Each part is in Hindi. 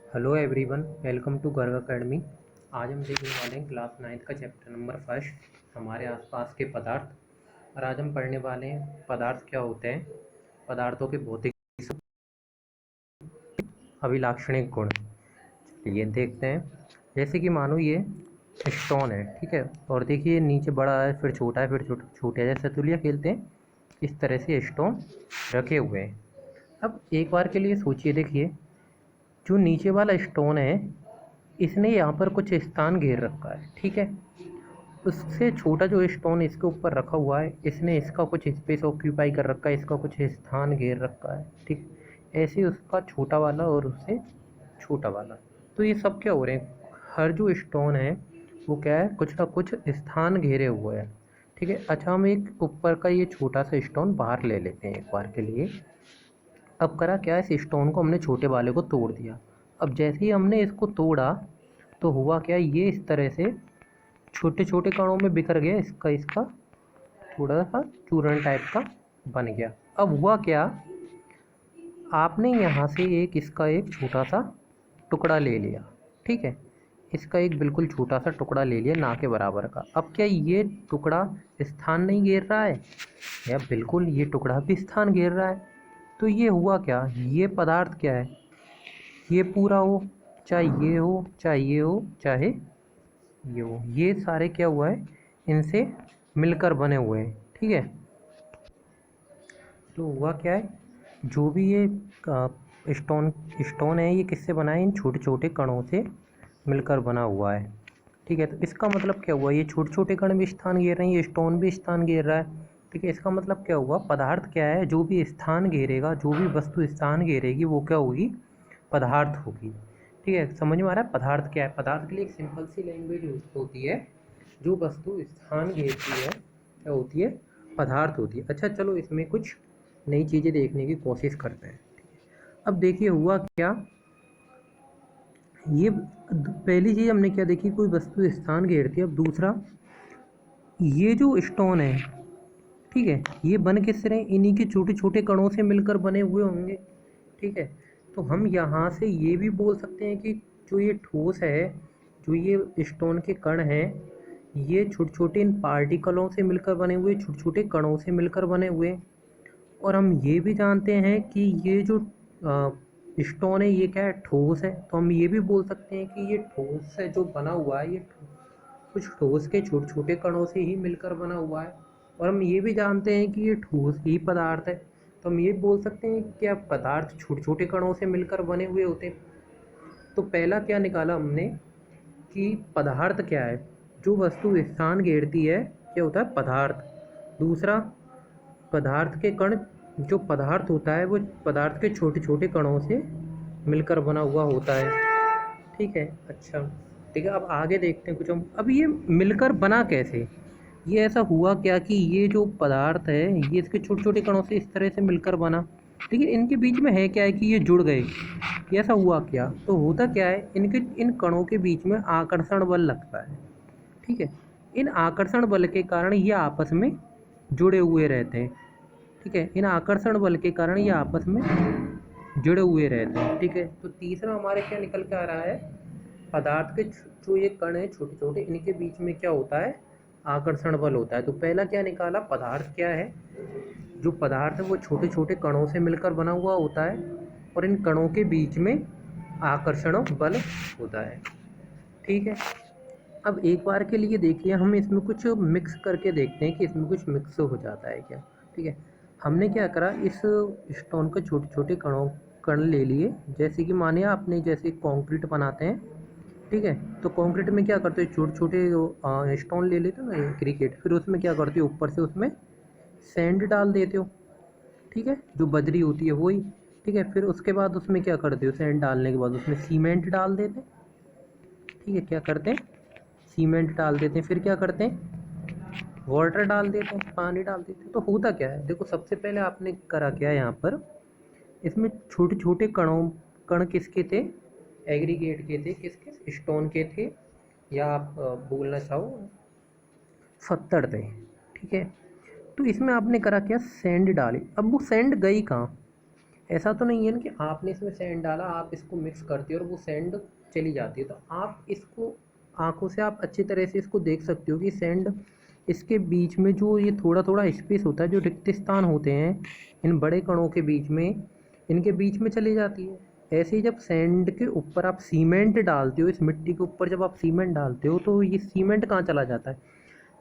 Hello everyone, welcome to Garg academy. आज हम देखने वाले हैं क्लास 9th का चैप्टर नंबर फर्स्ट, हमारे आसपास के पदार्थ। और आज हम पढ़ने वाले हैं पदार्थ क्या होते हैं, पदार्थों के भौतिक अभिलाक्षणिक गुण। चलिए देखते हैं। जैसे कि मानो ये स्टोन है, ठीक है, और देखिए नीचे बड़ा है, फिर छोटा है, फिर छोटे है, जैसे सतुलिया खेलते हैं इस तरह से स्टोन रखे हुए हैं। अब एक बार के लिए सोचिए, देखिए जो नीचे वाला स्टोन है इसने यहाँ पर कुछ स्थान घेर रखा है, ठीक है। उससे छोटा जो स्टोन इसके ऊपर रखा हुआ है इसने इसका कुछ स्पेस ऑक्यूपाई कर रखा है, इसका कुछ स्थान घेर रखा है, ठीक। ऐसे उसका छोटा वाला और उससे छोटा वाला, तो ये सब क्या हो रहे हैं, हर जो स्टोन है वो क्या है, कुछ ना कुछ स्थान घेरे हुए है, ठीक है। अच्छा, हम एक ऊपर का ये छोटा सा स्टोन बाहर ले लेते हैं एक बार के लिए। अब करा क्या, इस स्टोन को हमने छोटे वाले को तोड़ दिया। अब जैसे ही हमने इसको तोड़ा तो हुआ क्या, ये इस तरह से छोटे छोटे कणों में बिखर गया, इसका इसका थोड़ा सा चूर्ण टाइप का बन गया। अब हुआ क्या, आपने यहाँ से इसका एक छोटा सा टुकड़ा ले लिया, ठीक है। इसका एक बिल्कुल छोटा सा टुकड़ा ले लिया, ना के बराबर का। अब क्या ये टुकड़ा स्थान नहीं घेर रहा है, या बिल्कुल ये टुकड़ा भी स्थान घेर रहा है। तो ये हुआ क्या, ये पदार्थ क्या है, ये पूरा हो, चाहे ये हो, चाहे ये हो, चाहे ये हो, ये सारे क्या हुआ है, इनसे मिलकर बने हुए हैं, ठीक है। तो हुआ क्या है, जो भी ये स्टोन स्टोन है ये किससे बना है, इन छोटे छोटे कणों से मिलकर बना हुआ है, ठीक है। तो इसका मतलब क्या हुआ, ये छोटे छोटे कण भी स्थान घेर रहे हैं, ये स्टोन भी स्थान घेर रहा है, ठीक है। इसका मतलब क्या हुआ, पदार्थ क्या है, जो भी स्थान घेरेगा, जो भी वस्तु स्थान घेरेगी वो क्या होगी, पदार्थ होगी, ठीक है। समझ में आ रहा है पदार्थ क्या है। पदार्थ के लिए एक सिंपल सी लैंग्वेज होती है, जो वस्तु स्थान घेरती है क्या होती है, पदार्थ होती है। अच्छा चलो, इसमें कुछ नई चीज़ें देखने की कोशिश करते हैं। अब देखिए हुआ क्या, ये पहली चीज़ हमने क्या देखी, कोई वस्तु स्थान घेरती है। अब दूसरा, ये जो स्टोन है, ठीक है, ये बन किससे रहे, इन्हीं के छोटे छोटे कणों से मिलकर बने हुए होंगे, ठीक है। तो हम यहाँ से ये भी बोल सकते हैं कि जो ये ठोस है, जो ये स्टोन के कण हैं, ये छोटे छोटे इन पार्टिकलों से मिलकर बने हुए, छोटे छोटे कणों से मिलकर बने हुए। और हम ये भी जानते हैं कि ये जो स्टोन है ये क्या है, ठोस है। तो हम ये भी बोल सकते हैं कि ये ठोस है, जो बना हुआ है ये कुछ ठोस के छोटे छोटे कणों से ही मिलकर बना हुआ है। और हम ये भी जानते हैं कि ये ठोस ही पदार्थ है। तो हम ये बोल सकते हैं कि क्या पदार्थ छोटे छोटे कणों से मिलकर बने हुए होते हैं। तो पहला क्या निकाला हमने कि पदार्थ क्या है, जो वस्तु स्थान घेरती है क्या होता है, पदार्थ। दूसरा, पदार्थ के कण, जो पदार्थ होता है वो पदार्थ के छोटे छोटे कणों से मिलकर बना हुआ होता है, ठीक है। अच्छा ठीक है, अब आगे देखते हैं कुछ हम। अब ये मिलकर बना कैसे, ये ऐसा हुआ क्या कि ये जो पदार्थ है ये इसके छोटे छोटे कणों से इस तरह से मिलकर बना, लेकिन इनके बीच में है क्या है कि ये जुड़ गए। ये ऐसा हुआ क्या, तो होता क्या है, इनके इन कणों के बीच में आकर्षण बल लगता है, ठीक है। इन आकर्षण बल के कारण ये आपस में जुड़े हुए रहते हैं, ठीक है। इन आकर्षण बल के कारण ये आपस में जुड़े हुए रहते हैं, ठीक है। तो तीसरा हमारे क्या निकल के आ रहा है, पदार्थ के जो ये कण है छोटे छोटे, इनके बीच में क्या होता है, आकर्षण बल होता है। तो पहला क्या निकाला, पदार्थ क्या है, जो पदार्थ है वो छोटे छोटे कणों से मिलकर बना हुआ होता है, और इन कणों के बीच में आकर्षण बल होता है, ठीक है। अब एक बार के लिए देखिए, हम इसमें कुछ मिक्स करके देखते हैं कि इसमें कुछ मिक्स हो जाता है क्या, ठीक है। हमने क्या करा, इस स्टोन के छोटे छोटे कण ले लिए। जैसे कि मानिए आपने जैसे कंक्रीट बनाते हैं, ठीक है, तो कंक्रीट में क्या करते हो, छोटे छोटे स्टोन ले लेते हो ना क्रिकेट, फिर उसमें क्या करते हो, ऊपर से उसमें सैंड डाल देते हो, ठीक है, जो बजरी होती है वही, ठीक है। फिर उसके बाद उसमें क्या करते हो, सैंड डालने के बाद उसमें सीमेंट डाल देते हैं, ठीक है। क्या करते हैं, सीमेंट डाल देते हैं। फिर क्या करते हैं, वाटर डाल देते हैं, पानी डाल देते हैं। तो होता क्या है, देखो सबसे पहले आपने करा क्या यहाँ पर, इसमें छोटे छोटे कण किसके थे, एग्रीगेट के थे, किसके, स्टोन के थे, या आप बोलना चाहो पत्थर थे, ठीक है। तो इसमें आपने करा क्या, सैंड डाली। अब वो सैंड गई कहाँ, ऐसा तो नहीं है ना कि आपने इसमें सैंड डाला, आप इसको मिक्स करते हो और वो सैंड चली जाती है। तो आप इसको आंखों से आप अच्छी तरह से इसको देख सकते हो कि सैंड इसके बीच में जो ये थोड़ा थोड़ा स्पेस होता है, जो रिक्त स्थान होते हैं इन बड़े कणों के बीच में, इनके बीच में चली जाती है। ऐसे ही जब सैंड के ऊपर आप सीमेंट डालते हो, इस मिट्टी के ऊपर जब आप सीमेंट डालते हो तो ये सीमेंट कहाँ चला जाता है?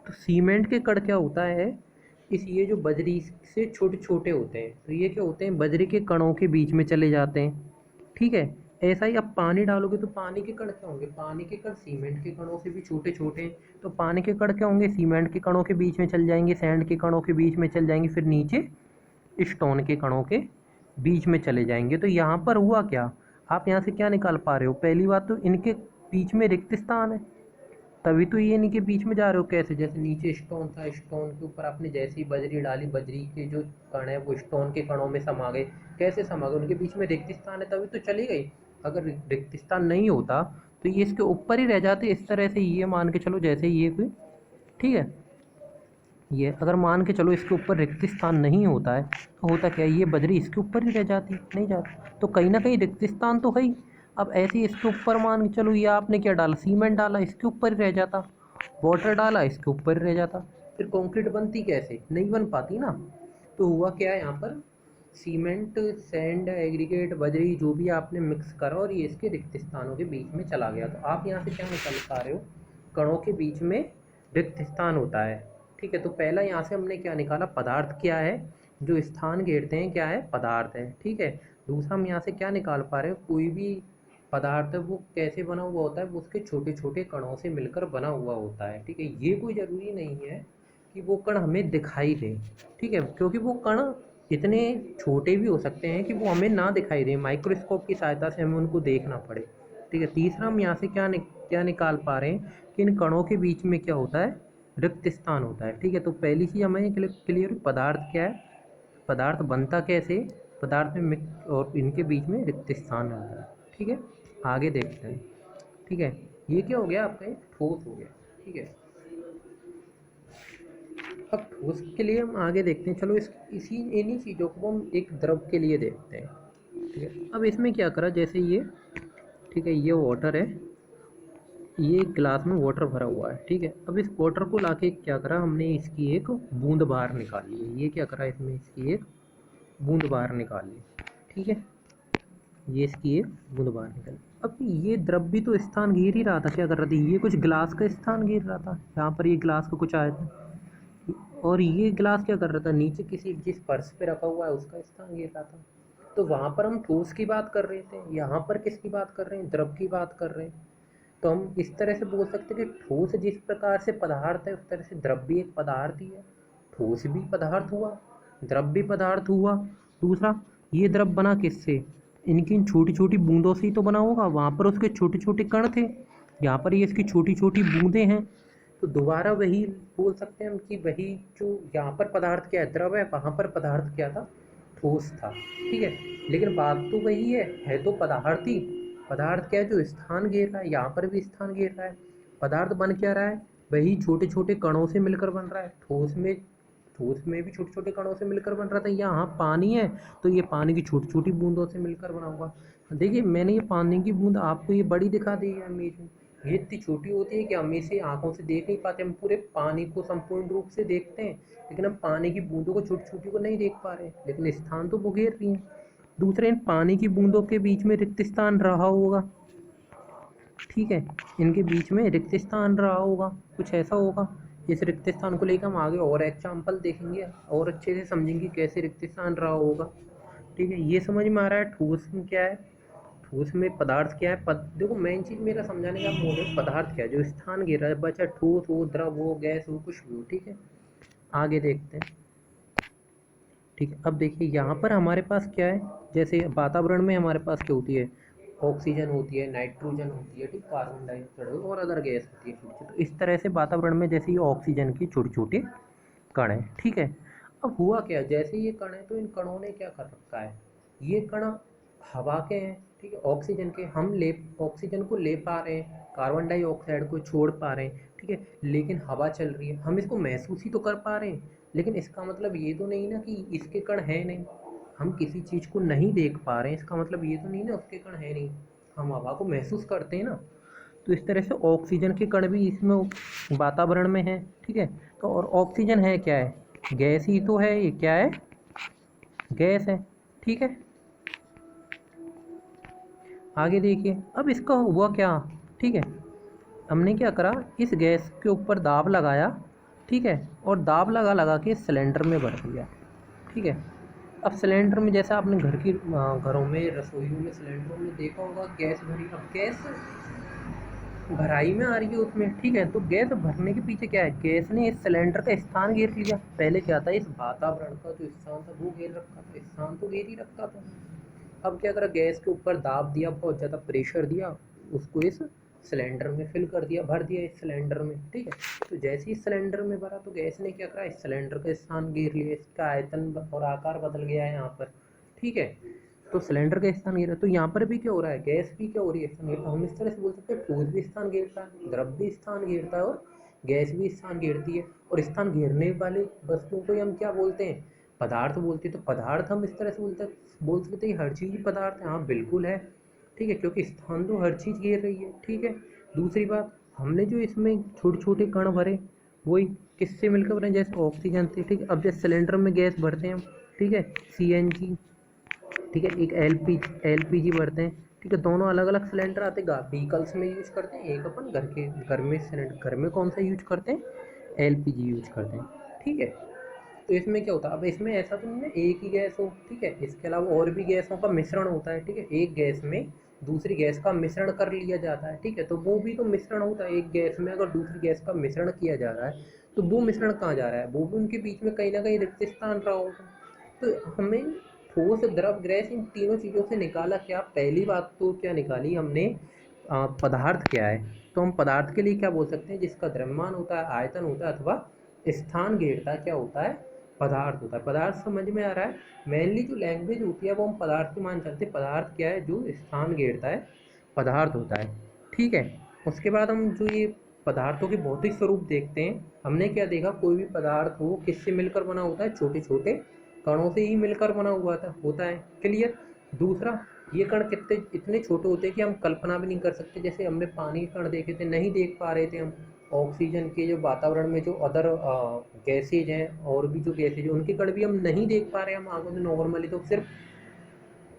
तो सीमेंट के कण क्या होता है, इस ये जो बजरी से छोटे छोटे होते हैं, तो ये क्या होते हैं, बजरी के कणों के बीच में चले जाते हैं। ठीक है। ऐसा ही आप पानी डालोगे तो पानी के कण क्या होंगे, पानी के कण सीमेंट के कणों से भी छोटे छोटे हैं, तो पानी के कण क्या होंगे, सीमेंट के कणों के बीच में चल जाएंगे, सैंड के कणों के बीच में चल जाएंगे, फिर नीचे स्टोन के कणों के बीच में चले जाएंगे। तो यहाँ पर हुआ क्या, आप यहाँ से क्या निकाल पा रहे हो, पहली बात तो इनके बीच में रिक्त स्थान है, तभी तो ये इनके बीच में जा रहे हो। कैसे, जैसे नीचे स्टोन था, स्टोन के ऊपर आपने जैसे ही बजरी डाली, बजरी के जो कण है वो स्टोन के कणों में समा गए। कैसे समा गए, उनके बीच में रिक्त स्थान है तभी तो चली गई। अगर रिक्त स्थान नहीं होता तो ये इसके ऊपर ही रह जाते इस तरह से, ये मान के चलो जैसे ये कोई, ठीक है, ये अगर मान के चलो इसके ऊपर रिक्त स्थान नहीं होता है तो होता क्या है, ये बजरी इसके ऊपर ही रह जाती, नहीं जाती, तो कहीं ना कहीं रिक्त स्थान तो है ही। अब ऐसे ही इसके ऊपर मान के चलो, ये आपने क्या डाला, सीमेंट डाला, इसके ऊपर ही रह जाता, वाटर डाला, इसके ऊपर ही रह जाता, फिर कंक्रीट बनती कैसे, नहीं बन पाती ना। तो हुआ क्या है यहाँ पर, सीमेंट, सैंड, एग्रीगेट, बजरी जो भी आपने मिक्स करा और ये इसके रिक्त स्थानों के बीच में चला गया। तो आप यहाँ से क्या निकाल पा रहे हो, कणों के बीच में रिक्त स्थान होता है। ठीक है, तो पहला यहाँ से हमने क्या निकाला, पदार्थ क्या है, जो स्थान घेरते हैं क्या है, पदार्थ है। ठीक है, दूसरा हम यहाँ से क्या निकाल पा रहे हैं, कोई भी पदार्थ है वो कैसे बना हुआ होता है, वो उसके छोटे छोटे कणों से मिलकर बना हुआ होता है। ठीक है, ये कोई ज़रूरी नहीं है कि वो कण हमें दिखाई दे। ठीक है, क्योंकि वो कण इतने छोटे भी हो सकते हैं कि वो हमें ना दिखाई दे, माइक्रोस्कोप की सहायता से हमें उनको देखना पड़े। ठीक है, तीसरा हम यहाँ से क्या निकाल पा रहे हैं कि इन कणों के बीच में क्या होता है, रिक्त स्थान होता है। ठीक है, तो पहली चीज़ हमें क्लियर, पदार्थ क्या है, पदार्थ बनता कैसे, पदार्थ में और इनके बीच में रिक्त स्थान होता है। ठीक है, आगे देखते हैं। ठीक है, ये क्या हो गया, आपका एक ठोस हो गया। ठीक है, अब ठोस के लिए हम आगे देखते हैं, चलो इसी इन्हीं चीज़ों को हम एक द्रव के लिए देखते हैं। ठीक है, अब इसमें क्या करा, जैसे ये, ठीक है, ये वाटर है, ये एक गिलास में वाटर भरा हुआ है। ठीक है, अब इस वाटर को लाके क्या करा हमने, इसकी एक बूंद बाहर निकाली है। ये क्या करा, इसमें इसकी एक बूंद बाहर निकाल ली। ठीक है, ये इसकी एक बूंद बाहर निकाली। अब ये द्रव भी तो स्थान घेर ही रहा था, क्या कर रहा था, ये कुछ गिलास का स्थान घेर रहा था, यहाँ पर ये गिलास का कुछ आया था, और ये गिलास क्या कर रहा था, नीचे किसी जिस फर्श पे रखा हुआ है उसका स्थान घेर रहा था। तो वहाँ पर हम ठोस की बात कर रहे थे, यहाँ पर किसकी बात कर रहे हैं, द्रव की बात कर रहे हैं। तो हम इस तरह से बोल सकते हैं कि ठोस जिस प्रकार से पदार्थ है उस तरह से द्रव भी एक पदार्थ ही है। ठोस भी पदार्थ हुआ, द्रव भी पदार्थ हुआ। दूसरा, ये द्रव बना किससे, इनकी इन छोटी छोटी बूंदों से ही तो बना होगा, वहाँ पर उसके छोटे छोटे कण थे, यहाँ पर ये इसकी छोटी छोटी बूंदें हैं। तो दोबारा वही बोल सकते हैं हम कि वही जो यहाँ पर पदार्थ क्या है, द्रव है, वहाँ पर पदार्थ क्या था, ठोस था। ठीक है, लेकिन बात तो वही है तो पदार्थ ही। पदार्थ क्या है, जो स्थान घेर रहा है, यहाँ पर भी स्थान घेर रहा है। पदार्थ बन क्या रहा है, वही छोटे छोटे कणों से मिलकर बन रहा है। ठोस में भी छोटे छोटे कणों से मिलकर बन रहा था, यहाँ पानी है तो ये पानी की छोटी छोटी बूंदों से मिलकर बना हुआ। देखिए, मैंने ये पानी की बूंद आपको ये बड़ी दिखा दी है इमेज में, ये इतनी छोटी होती है कि हम इसे आंखों से देख नहीं पाते, हम पूरे पानी को संपूर्ण रूप से देखते हैं, लेकिन हम पानी की बूंदों को छोटी छोटी को नहीं देख पा रहे, लेकिन स्थान तो वो घेर रही हैं। दूसरे, इन पानी की बूंदों के बीच में रिक्त स्थान रहा होगा। ठीक है, इनके बीच में रिक्त स्थान रहा होगा, कुछ ऐसा होगा। इस रिक्त स्थान को लेकर हम आगे और एग्जाम्पल देखेंगे और अच्छे से समझेंगे कैसे रिक्त स्थान रहा होगा। ठीक है, ये समझ में आ रहा है ठोस में क्या है, ठोस में पदार्थ क्या है। देखो, मेन चीज़ मेरा समझाने का मोड है, पदार्थ क्या है, जो स्थान घेर रहा है, बचा ठोस हो, द्रव हो, गैस हो, कुछ भी हो। ठीक है, आगे देखते हैं। ठीक है, अब देखिए यहाँ पर हमारे पास क्या है, जैसे वातावरण में हमारे पास क्या होती है, ऑक्सीजन होती है, नाइट्रोजन होती है, ठीक, कार्बन डाइऑक्साइड और अदर गैस होती है छोटी। तो इस तरह से वातावरण में जैसे ये ऑक्सीजन की छोटे छोटे कण हैं। ठीक है, अब हुआ क्या, जैसे ये कण है तो इन कणों ने क्या कर रखा है, ये कण हवा के हैं, ठीक है, ऑक्सीजन के, हम ले ऑक्सीजन को ले पा रहे हैं, कार्बन डाइऑक्साइड को छोड़ पा रहे हैं। ठीक है, लेकिन हवा चल रही है, हम इसको महसूस ही तो कर पा रहे हैं, लेकिन इसका मतलब ये तो नहीं ना कि इसके कण हैं नहीं। हम किसी चीज़ को नहीं देख पा रहे हैं, इसका मतलब ये तो नहीं ना उसके कण है नहीं, हम हवा को महसूस करते हैं ना। तो इस तरह से ऑक्सीजन के कण भी इसमें वातावरण में है, ठीक है। तो और ऑक्सीजन है क्या है, गैस ही तो है, ये क्या है, गैस है, ठीक है। आगे देखिए, अब इसका हुआ क्या, ठीक है, हमने क्या करा, इस गैस के ऊपर दाब लगाया, ठीक है, और दाब लगा लगा के सिलेंडर में भर दिया, ठीक है। अब सिलेंडर में जैसा आपने घरों में, रसोइयों में, सिलेंडरों में देखा होगा, गैस भरी, अब गैस भराई में आ रही है उसमें, ठीक है। तो गैस भरने के पीछे क्या है, गैस ने इस सिलेंडर का स्थान घेर लिया। पहले क्या था, इस वातावरण का जो स्थान था वो घेर रखा था, स्थान तो घेर ही रखा था। अब क्या करा, गैस के ऊपर दाब दिया, बहुत ज़्यादा प्रेशर दिया, उसको इस सिलेंडर में फिल कर दिया, भर दिया इस सिलेंडर में, ठीक है। तो जैसे ही सिलेंडर में भरा तो गैस ने क्या करा, इस सिलेंडर का स्थान घेर लिया, इसका आयतन और आकार बदल गया है यहाँ पर, ठीक है। तो सिलेंडर का स्थान घेरा, तो यहाँ पर भी क्या हो रहा है, गैस भी क्या हो रही है, स्थान घेरता। हम इस तरह से बोल सकते हैं, ठोस भी स्थान घेरता है, द्रव भी स्थान घेरता है, और गैस भी स्थान घेरती है। और स्थान घेरने वाले वस्तुओं को हम क्या बोलते हैं, पदार्थ बोलते हैं। तो पदार्थ हम इस तरह से बोल सकते हैं हर चीज़ पदार्थ है, हाँ बिल्कुल है, ठीक है, क्योंकि स्थान तो हर चीज़ घेर रही है, ठीक है। दूसरी बात, हमने जो इसमें छोटे छोटे कण भरे, वही किससे मिलकर बने, जैसे ऑक्सीजन से, ठीक है। अब जैसे सिलेंडर में गैस भरते हैं हम, ठीक है, CNG, ठीक है, एक LPG भरते हैं, ठीक है। दोनों अलग अलग सिलेंडर आते हैं, व्हीकल्स में यूज करते हैं, एक अपन घर में सिलेंडर, घर में कौन सा यूज करते हैं, LPG यूज करते हैं, ठीक है। तो इसमें क्या होता है, अब इसमें ऐसा तो नहीं है एक ही गैस हो, ठीक है, इसके अलावा और भी गैसों का मिश्रण होता है, ठीक है। एक गैस में दूसरी गैस का मिश्रण कर लिया जाता है, ठीक है। तो वो भी तो मिश्रण होता है, एक गैस में अगर दूसरी गैस का मिश्रण किया जा रहा है तो वो मिश्रण कहाँ जा रहा है, वो भी उनके बीच में कहीं ना कहीं रिक्त स्थान रहा होगा। तो हमें ठोस, द्रव, गैस, इन तीनों चीज़ों से निकाला क्या, पहली बात तो क्या निकाली हमने, पदार्थ क्या है। तो हम पदार्थ के लिए क्या बोल सकते हैं, जिसका द्रव्यमान होता है, आयतन होता है, अथवा स्थान घेरता क्या होता है, पदार्थ होता है। पदार्थ समझ में आ रहा है। मेनली जो लैंग्वेज होती है वो हम पदार्थ की मान सकते हैं। पदार्थ क्या है, जो स्थान घेरता है, पदार्थ होता है, ठीक है। उसके बाद हम जो ये पदार्थों के भौतिक स्वरूप देखते हैं, हमने क्या देखा, कोई भी पदार्थ हो किससे मिलकर बना होता है, छोटे छोटे कणों से ही मिलकर बना हुआ था होता है, क्लियर। दूसरा, ये कण कितने इतने छोटे होते हैं कि हम कल्पना भी नहीं कर सकते। जैसे हमने पानी के कण देखे थे, नहीं देख पा रहे थे हम। ऑक्सीजन के जो वातावरण में जो अदर गैसेज हैं, और भी जो गैसेज हैं, उनके कण भी हम नहीं देख पा रहे हैं हम आंखों से, नॉर्मली तो सिर्फ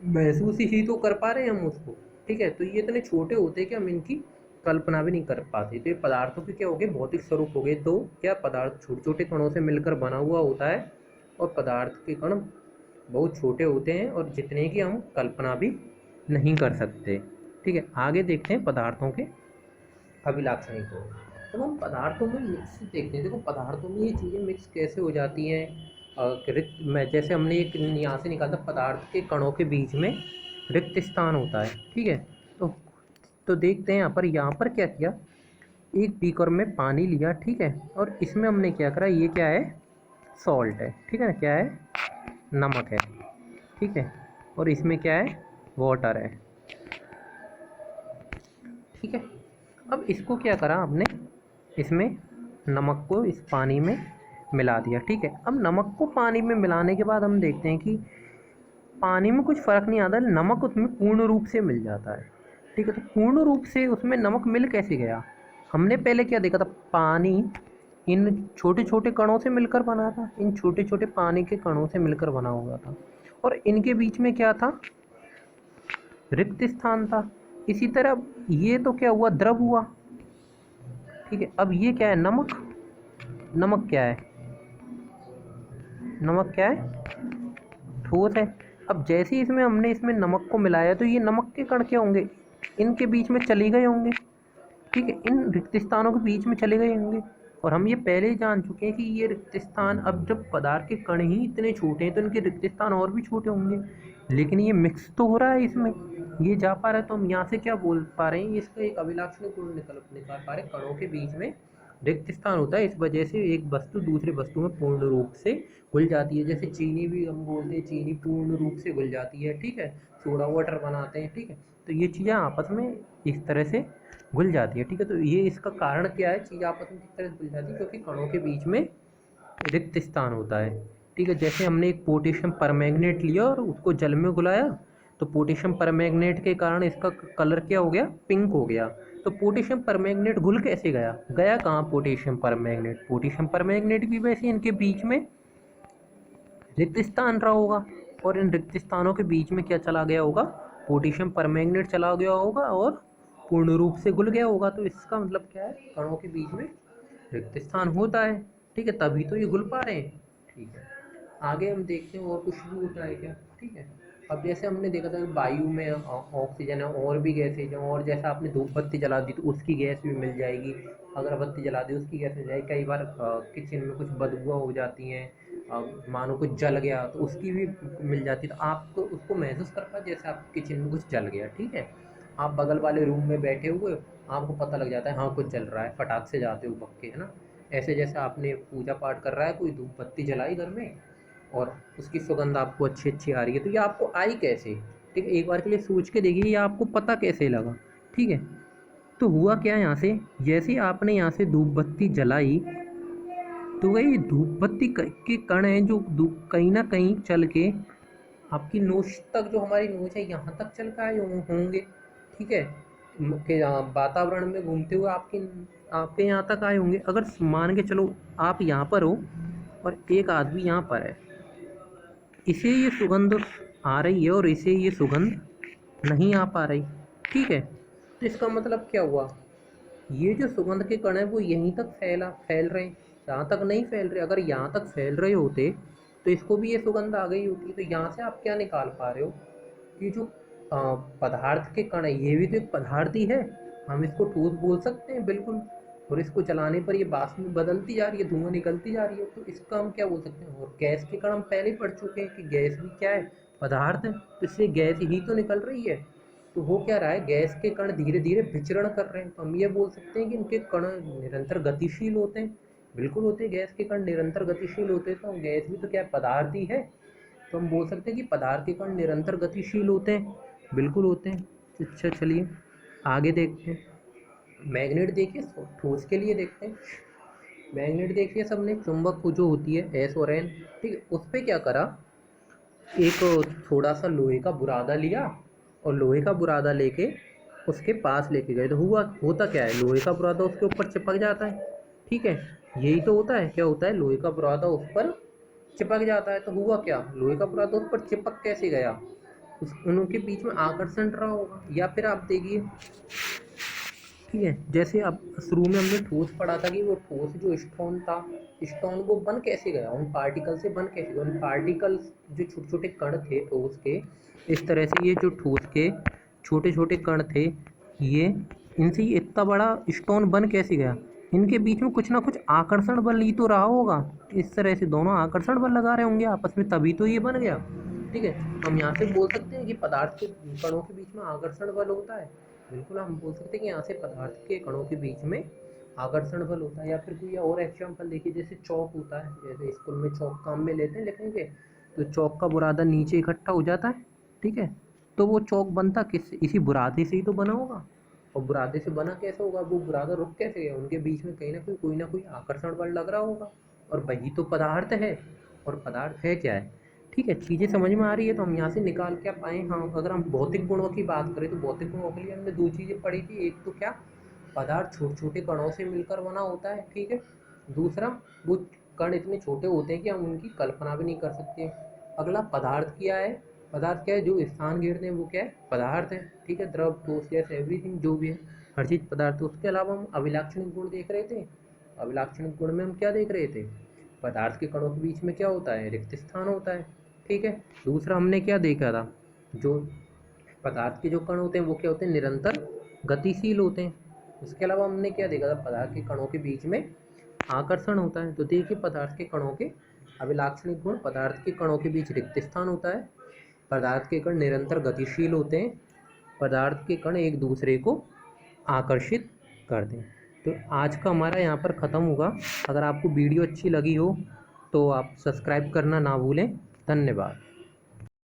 महसूस ही तो कर पा रहे हैं हम उसको, ठीक है। तो ये इतने छोटे होते हैं कि हम इनकी कल्पना भी नहीं कर पाते। तो ये पदार्थों के क्या हो गए, भौतिक स्वरूप हो गए। तो क्या, पदार्थ छोटे छोटे कणों से मिलकर बना हुआ होता है, और पदार्थ के कण बहुत छोटे होते हैं, और जितने की हम कल्पना भी नहीं कर सकते, ठीक है। आगे देखते हैं पदार्थों के अभिलाक्षणिक को। तो हम पदार्थों में मिक्स देखते हैं, देखो पदार्थों में ये चीज़ें मिक्स कैसे हो जाती हैं। रिक्त में, जैसे हमने एक यहाँ से निकाला था, पदार्थ के कणों के बीच में रिक्त स्थान होता है, ठीक है। तो तो देखते हैं यहाँ पर क्या किया, एक बीकर में पानी लिया, ठीक है, और इसमें हमने क्या करा, ये क्या है, सॉल्ट है, ठीक है ना, क्या है, नमक है, ठीक है। और इसमें क्या है, वाटर है, ठीक है। अब इसको क्या करा आपने, इसमें नमक को इस पानी में मिला दिया, ठीक है। अब नमक को पानी में मिलाने के बाद हम देखते हैं कि पानी में कुछ फ़र्क नहीं आता, नमक उसमें पूर्ण रूप से मिल जाता है, ठीक है। तो पूर्ण रूप से उसमें नमक मिल कैसे गया, हमने पहले क्या देखा था, पानी इन छोटे छोटे कणों से मिलकर बना था, इन छोटे छोटे पानी के कणों से मिलकर बना हुआ था, और इनके बीच में क्या था, रिक्त स्थान था। इसी तरह ये तो क्या हुआ, द्रव हुआ, ठीक है। अब ये क्या है, नमक, नमक क्या है, नमक क्या है, ठोस है। अब जैसे ही इसमें हमने इसमें नमक को मिलाया, तो ये नमक के कण क्या होंगे, इनके बीच में चले गए होंगे, ठीक है, इन रिक्त स्थानों के बीच में चले गए होंगे। और हम ये पहले ही जान चुके हैं कि ये रिक्त स्थान, अब जब पदार्थ के कण ही इतने छोटे हैं तो इनके रिक्त स्थान और भी छोटे होंगे। लेकिन ये मिक्स तो हो रहा है इसमें, ये जा पा रहा है, तो हम यहाँ से क्या बोल पा रहे हैं, इसका एक अभिलाक्षणिक गुण निकाल पा रहे हैं, कणों के बीच में रिक्त स्थान होता है, इस वजह से एक वस्तु दूसरे वस्तु में पूर्ण रूप से घुल जाती है। जैसे चीनी भी हम बोलते हैं, चीनी पूर्ण रूप से घुल जाती है, ठीक है, सोडा वाटर बनाते हैं, ठीक है। तो ये चीज़ें आपस में इस तरह से घुल जाती है, ठीक है। तो ये इसका कारण क्या है, चीज़ आपस में किस तरह से घुल जाती है, क्योंकि कणों के बीच में रिक्त स्थान होता है, ठीक है। जैसे हमने एक पोटेशियम परमैंगनेट लिया और उसको जल में घुलाया, तो पोटेशियम परमैंगनेट के कारण इसका कलर क्या हो गया, पिंक हो गया। तो पोटेशियम परमैंगनेट घुल कैसे गया, गया कहाँ पोटेशियम परमैंगनेट, पोटेशियम परमैंगनेट भी वैसे इनके बीच में रिक्त स्थान रहा होगा, और इन रिक्त स्थानों के बीच में क्या चला गया होगा, पोटेशियम परमैंगनेट चला गया होगा और पूर्ण रूप से घुल गया होगा। तो इसका मतलब क्या है, कणों के बीच में रिक्त स्थान होता है, ठीक है, तभी तो ये घुल पा रहे हैं। ठीक है, आगे हम देखते हैं और कुछ भी होता है क्या। ठीक है, अब जैसे हमने देखा था वायु में ऑक्सीजन है, और भी गैसेज हैं, और जैसा आपने धूप बत्ती जला दी तो उसकी गैस भी मिल जाएगी, अगरबत्ती जला दी उसकी गैस मिल जाएगी। कई बार किचन में कुछ बदबुआ हो जाती हैं, मानो कुछ जल गया तो उसकी भी मिल जाती है। तो आपको उसको महसूस कर पाए जैसे आप किचन में कुछ जल गया। ठीक है, आप बगल वाले रूम में बैठे हुए, आपको पता लग जाता है हाँ कुछ जल रहा है, फटाक से जाते हो पक्के, है ना। ऐसे जैसे आपने पूजा पाठ कर रहा है, कोई धूप बत्ती जलाई घर में और उसकी सुगंध आपको अच्छी अच्छी आ रही है, तो ये आपको आई कैसे। ठीक है, एक बार के लिए सोच के देखिए ये आपको पता कैसे लगा। ठीक है, तो हुआ क्या यहाँ से, जैसे आपने यहाँ से धूप बत्ती जलाई तो वही धूप बत्ती के कण हैं जो कहीं ना कहीं चल के आपकी नोच तक, जो हमारी नोच है यहाँ तक चल के आए होंगे। ठीक है, के वातावरण में घूमते हुए आपके यहाँ तक आए होंगे। अगर मान के चलो आप यहाँ पर हो और एक आदमी यहाँ पर है, इसे ये सुगंध आ रही है और इसे ये सुगंध नहीं आ पा रही। ठीक है, तो इसका मतलब क्या हुआ, ये जो सुगंध के कण है वो यहीं तक फैल रहे हैं, यहाँ तक नहीं फैल रहे। अगर यहाँ तक फैल रहे होते तो इसको भी ये सुगंध आ गई होती। तो यहाँ से आप क्या निकाल पा रहे हो कि जो पदार्थ के कण है ये भी तो एक पदार्थ ही है, हम इसको ठोस बोल सकते हैं बिल्कुल। और इसको जलाने पर ये वाष्प में बदलती जा रही है, धुआं निकलती जा रही है, तो इसका हम क्या बोल सकते हैं। और गैस के कण हम पहले ही पढ़ चुके हैं कि गैस भी क्या है, पदार्थ है, तो इससे गैस ही तो निकल रही है। तो हो क्या रहा है, गैस के कण धीरे धीरे विचरण कर रहे हैं, तो हम ये बोल सकते हैं कि इनके कण निरंतर गतिशील होते हैं। बिल्कुल होते हैं, गैस के कण निरंतर गतिशील होते हैं, तो गैस भी तो क्या है, पदार्थ ही है। तो हम बोल सकते हैं कि पदार्थ के कण निरंतर गतिशील होते हैं, बिल्कुल होते हैं। अच्छा चलिए आगे देखते हैं। मैग्नेट देखिए, ठोस के लिए देखते हैं। मैग्नेट देखिए सबने, चुंबक जो होती है एस और एन, ठीक है, उस पर क्या करा, एक थोड़ा सा लोहे का बुरादा लिया और लोहे का बुरादा लेके उसके पास लेके गए, तो होता क्या है, लोहे का बुरादा उसके ऊपर चिपक जाता है। ठीक है, यही तो होता है, क्या होता है, लोहे का बुरादा उस पर चिपक जाता है। तो हुआ क्या, लोहे का बुरादा उस पर चिपक कैसे गया, उनके बीच में आकर्षण रहा होगा। या फिर आप देखिए, ठीक है, जैसे अब शुरू में हमने ठोस पढ़ा था कि वो ठोस जो स्टोन था, स्टोन वो बन कैसे गया, उन पार्टिकल से बन कैसे गया। उन पार्टिकल्स जो छोटे छोटे कण थे ठोस के, इस तरह से ये जो ठोस के छोटे छोटे कण थे, ये इनसे ये इतना बड़ा स्टोन बन कैसे गया, इनके बीच में कुछ ना कुछ आकर्षण बल ही तो रहा होगा। इस तरह से दोनों आकर्षण बल लगा रहे होंगे आपस में, तभी तो ये बन गया। ठीक है, हम यहाँ से बोल सकते हैं कि पदार्थ के कणों के बीच में आकर्षण बल होता है। बिल्कुल हम बोल सकते हैं कि यहाँ से पदार्थ के कणों के बीच में आकर्षण बल होता है। या फिर कोई और एग्जाम्पल देखिए, जैसे चौक होता है, जैसे स्कूल में चौक काम में लेते हैं लिखने के, तो चौक का बुरादा नीचे इकट्ठा हो जाता है। ठीक है, तो वो चौक बनता किस, इसी बुरादे से ही तो बना होगा। और बुरादे से बना कैसे होगा, वो बुरादा रुक कैसे गया, उनके बीच में कहीं ना कोई आकर्षण बल लग रहा होगा, और वही तो पदार्थ है। और पदार्थ है क्या है, ठीक है, चीज़ें समझ में आ रही है। तो हम यहाँ से निकाल क्या पाए, हाँ अगर हम भौतिक गुणों की बात करें तो भौतिक गुणों के लिए हमने दो चीज़ें पढ़ी थी। एक तो क्या, पदार्थ छोटे छोटे कणों से मिलकर बना होता है, ठीक है। दूसरा, वो कण इतने छोटे होते हैं कि हम उनकी कल्पना भी नहीं कर सकते। अगला, पदार्थ क्या है, पदार्थ क्या है, जो स्थान घेरते हैं वो क्या है, पदार्थ है। ठीक है, द्रव ठोस गैस एवरीथिंग जो भी है, हर चीज़ पदार्थ है। उसके अलावा हम अभिलाक्षणिक गुण देख रहे थे। अभिलाक्षणिक गुण में हम क्या देख रहे थे, पदार्थ के कणों के बीच में क्या होता है, रिक्त स्थान होता है। ठीक है, दूसरा हमने क्या देखा था, जो पदार्थ के जो कण होते हैं वो क्या होते हैं, निरंतर गतिशील होते हैं। उसके अलावा हमने क्या देखा था, पदार्थ के कणों के बीच में आकर्षण होता है। तो देखिए, पदार्थ के कणों के अभिलाक्षणिक गुण, पदार्थ के कणों के बीच रिक्त स्थान होता है, पदार्थ के कण निरंतर गतिशील होते हैं, पदार्थ के कण एक दूसरे को आकर्षित करते हैं। तो आज का हमारा यहाँ पर ख़त्म होगा। अगर आपको वीडियो अच्छी लगी हो तो आप सब्सक्राइब करना ना भूलें। धन्यवाद।